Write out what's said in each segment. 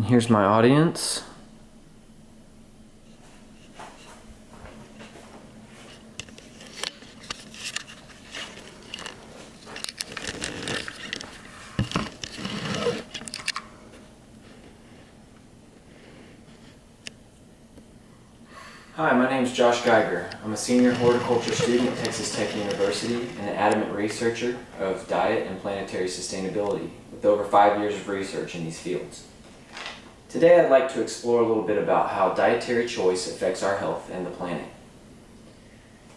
And here's my audience. Hi, my name is Josh Geiger. I'm a senior horticulture student at Texas Tech University and an adamant researcher of diet and planetary sustainability with over 5 years of research in these fields. Today I'd like to explore a little bit about how dietary choice affects our health and the planet.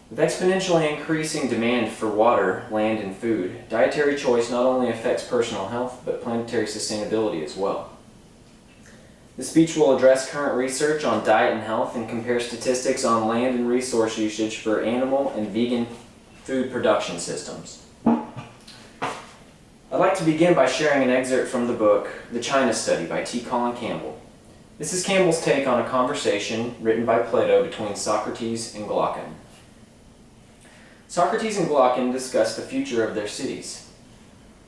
With exponentially increasing demand for water, land, and food, dietary choice not only affects personal health but planetary sustainability as well. This speech will address current research on diet and health and compare statistics on land and resource usage for animal and vegan food production systems. I'd like to begin by sharing an excerpt from the book, The China Study by T. Colin Campbell. This is Campbell's take on a conversation written by Plato between Socrates and Glaucon. Socrates and Glaucon discuss the future of their cities.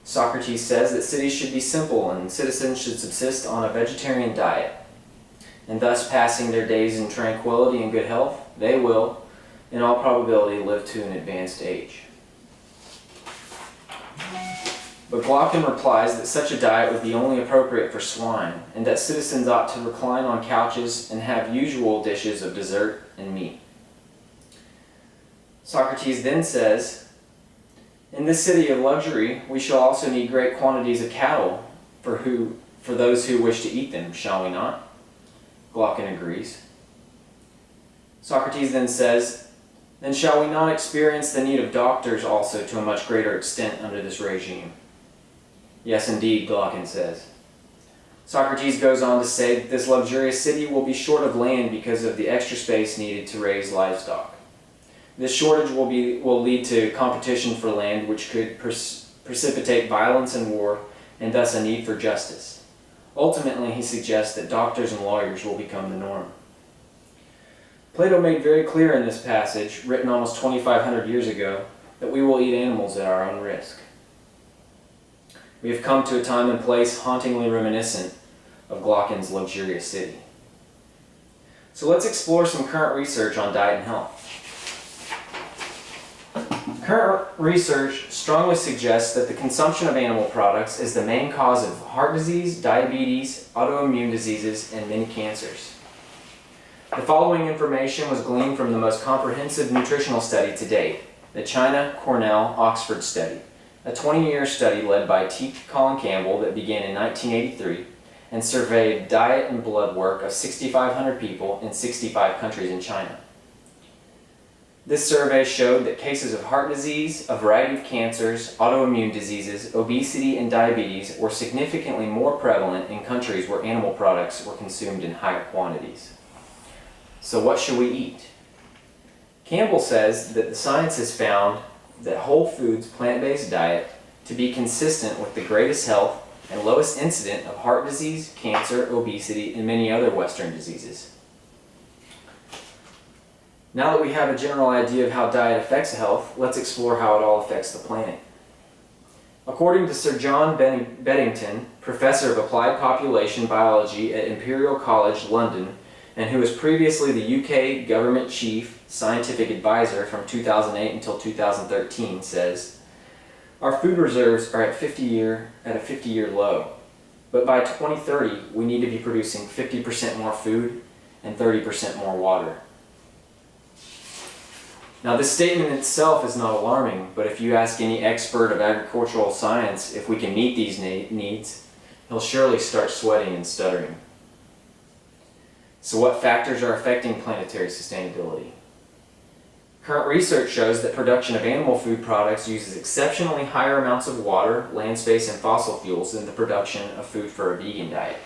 Socrates says that cities should be simple and citizens should subsist on a vegetarian diet, and thus passing their days in tranquility and good health, they will, in all probability, live to an advanced age. But Glaucon replies that such a diet would be only appropriate for swine, and that citizens ought to recline on couches and have usual dishes of dessert and meat. Socrates then says, "In this city of luxury, we shall also need great quantities of cattle for those who wish to eat them, shall we not?" Glaucon agrees. Socrates then says, "Then shall we not experience the need of doctors also to a much greater extent under this regime?" "Yes, indeed," Glaucon says. Socrates goes on to say that this luxurious city will be short of land because of the extra space needed to raise livestock. This shortage will lead to competition for land, which could precipitate violence and war, and thus a need for justice. Ultimately, he suggests that doctors and lawyers will become the norm. Plato made very clear in this passage, written almost 2,500 years ago, that we will eat animals at our own risk. We have come to a time and place hauntingly reminiscent of Glaucon's luxurious city. So let's explore some current research on diet and health. Current research strongly suggests that the consumption of animal products is the main cause of heart disease, diabetes, autoimmune diseases, and many cancers. The following information was gleaned from the most comprehensive nutritional study to date, the China-Cornell-Oxford study, a 20-year study led by T. Colin Campbell that began in 1983 and surveyed diet and blood work of 6,500 people in 65 countries in China. This survey showed that cases of heart disease, a variety of cancers, autoimmune diseases, obesity, and diabetes were significantly more prevalent in countries where animal products were consumed in higher quantities. So what should we eat? Campbell says that the science has found that whole foods plant-based diet to be consistent with the greatest health and lowest incident of heart disease, cancer, obesity, and many other Western diseases. Now that we have a general idea of how diet affects health, let's explore how it all affects the planet. According to Sir John Beddington, Professor of Applied Population Biology at Imperial College London, and who was previously the UK Government Chief Scientific Advisor from 2008 until 2013, says, "Our food reserves are at a 50-year low, but by 2030 we need to be producing 50% more food and 30% more water." Now, this statement itself is not alarming, but if you ask any expert of agricultural science if we can meet these needs, he'll surely start sweating and stuttering. So what factors are affecting planetary sustainability? Current research shows that production of animal food products uses exceptionally higher amounts of water, land space, and fossil fuels than the production of food for a vegan diet.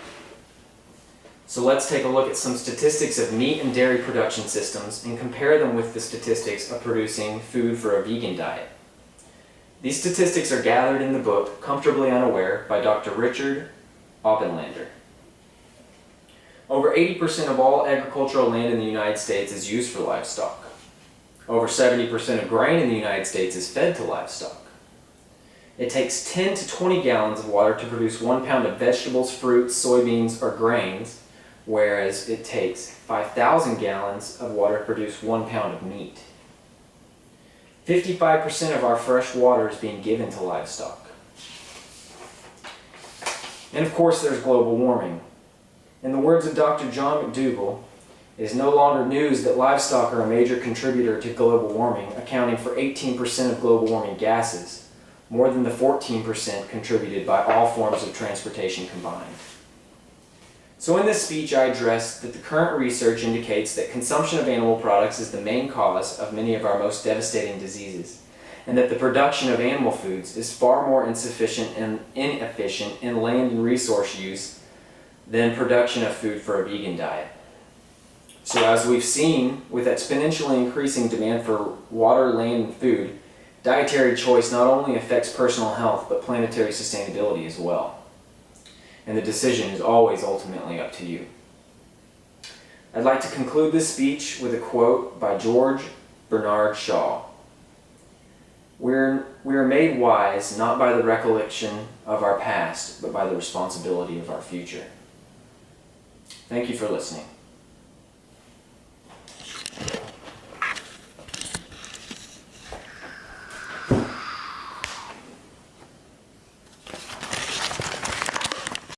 So let's take a look at some statistics of meat and dairy production systems and compare them with the statistics of producing food for a vegan diet. These statistics are gathered in the book Comfortably Unaware by Dr. Richard Oppenlander. Over 80% of all agricultural land in the United States is used for livestock. Over 70% of grain in the United States is fed to livestock. It takes 10 to 20 gallons of water to produce 1 pound of vegetables, fruits, soybeans, or grains, whereas it takes 5,000 gallons of water to produce 1 pound of meat. 55% of our fresh water is being given to livestock. And of course, there's global warming. In the words of Dr. John McDougall, it is no longer news that livestock are a major contributor to global warming, accounting for 18% of global warming gases, more than the 14% contributed by all forms of transportation combined. So in this speech, I addressed that the current research indicates that consumption of animal products is the main cause of many of our most devastating diseases, and that the production of animal foods is far more insufficient and inefficient in land and resource use than production of food for a vegan diet. So as we've seen, with exponentially increasing demand for water, land, and food, dietary choice not only affects personal health, but planetary sustainability as well. And the decision is always ultimately up to you. I'd like to conclude this speech with a quote by George Bernard Shaw. We are made wise not by the recollection of our past, but by the responsibility of our future. Thank you for listening.